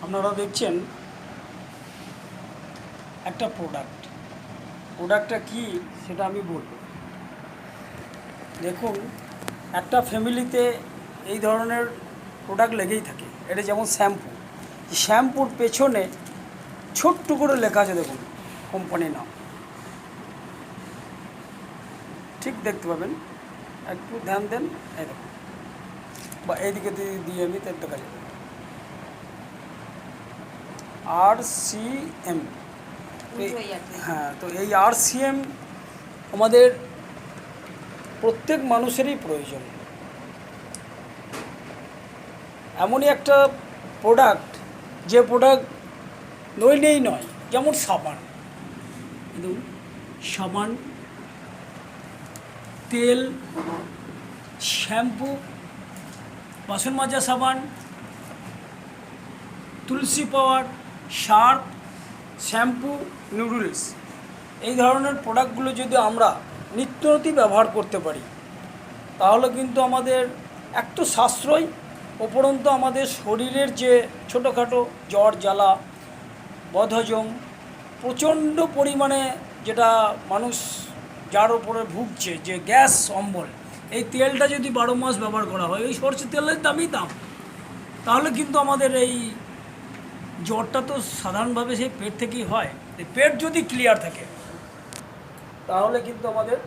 আপনারা দেখছেন একটা প্রোডাক্টটা কি সেটা আমি বলব। দেখুন, একটা ফ্যামিলিতে এই ধরনের প্রোডাক্ট লেগেই থাকে। এটা যেমন শ্যাম্পুর পেছনে ছোট্ট করে লেখা আছে, দেখুন কোম্পানির নাম, ঠিক দেখতে পাবেন, একটু ধ্যান দেন, এই দেখুন, বা এইদিকে দিয়ে আমি দেখা যাবে RCM। হ্যাঁ, তো এই RCM আমাদের প্রত্যেক মানুষেরই প্রয়োজন। এমনই একটা প্রোডাক্ট, যে প্রোডাক্ট নইলেই নয়। যেমন সাবান, তেল, শ্যাম্পু, বাসন মাজা সাবান, তুলসী পাউডার, সার্ফ, শ্যাম্পু, নুডলস, এই ধরনের প্রোডাক্টগুলো যদি আমরা নিত্যনতি ব্যবহার করতে পারি, তাহলে কিন্তু আমাদের একটু সাশ্রয়, উপরন্তু আমাদের শরীরের যে ছোটোখাটো জ্বর জ্বালা, বদহজম, প্রচণ্ড পরিমাণে যেটা মানুষ যার উপরে ভুগছে, যে গ্যাস অম্বল, এই তেলটা যদি 12 মাস ব্যবহার করা হয়, এই সরষের তেলের দামই দাম, তাহলে কিন্তু আমাদের এই জ্বরটা তো সাধারণভাবে সেই পেট থেকেই হয়। পেট যদি ক্লিয়ার থাকে তাহলে কিন্তু আমাদের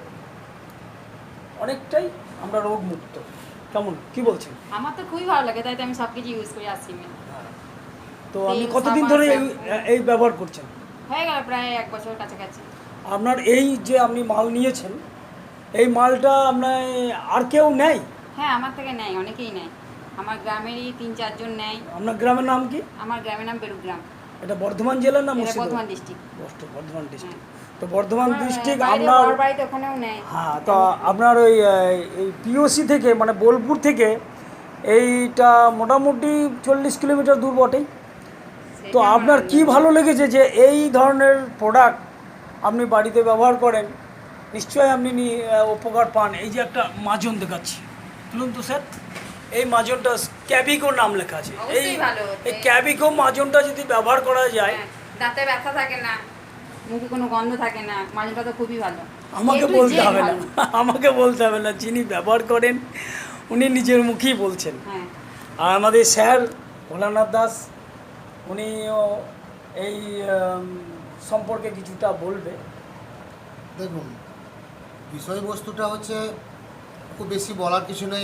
অনেকটাই আমরা রোগমুক্ত। কেমন, কি বলছেন? আমার তো খুবই ভালো লাগে, তাই তো আমি সব কিছু ইউজ করি RCM। তো আপনি কতদিন ধরে এই ব্যবহার করছেন? হয়ে গেল প্রায় 1 বছর কাছাকাছি। আপনার এই যে আপনি মাল নিয়েছেন, এই মালটা আপনার আর কেউ নেয়? হ্যাঁ, আমার থেকে নেয়, অনেকেই নেয়। আমার গ্রামেরই 3-4 জন নেয়। আপনার গ্রামের নাম কি? আমার গ্রামের নাম বেরুগ্রাম। এটা বর্ধমান জেলার নাম? বর্ধমান ডিস্ট্রিক্ট। বর্ধমান ডিস্ট্রিক্ট। তো বর্ধমান ডিস্ট্রিক্ট আপনার বাড়িতে ওখানেও নেয়। হ্যাঁ, তো আপনার ওই POC থেকে, মানে বোলপুর থেকে এইটা মোটামুটি 40 কিলোমিটার দূর বটেই। তো আপনার কি ভালো লেগেছে যে এই ধরনের প্রোডাক্ট আপনি বাড়িতে ব্যবহার করেন? নিশ্চয়ই আপনি উপকার পান। এই যে একটা মাজন দেখাচ্ছি, বলুন তো স্যার, এই মাজনটা ক্যাবিকো নাম লেখা আছে। এই ক্যাবিকো মাজনটা যদি ব্যবহার করা যায়, দাঁতে ব্যথা থাকে না, মুখে কোনো গন্ধ থাকে না, মাজনটা তো খুবই ভালো। আমাকে বলতে হবে না, যিনি ব্যবহার করেন উনি নিজের মুখেই বলছেন। আর আমাদের স্যার ভোলানাথ দাস, উনিও এই সম্পর্কে কিছুটা বলবে। দেখুন, বিষয়বস্তুটা হচ্ছে খুব বেশি বলার কিছু নেই।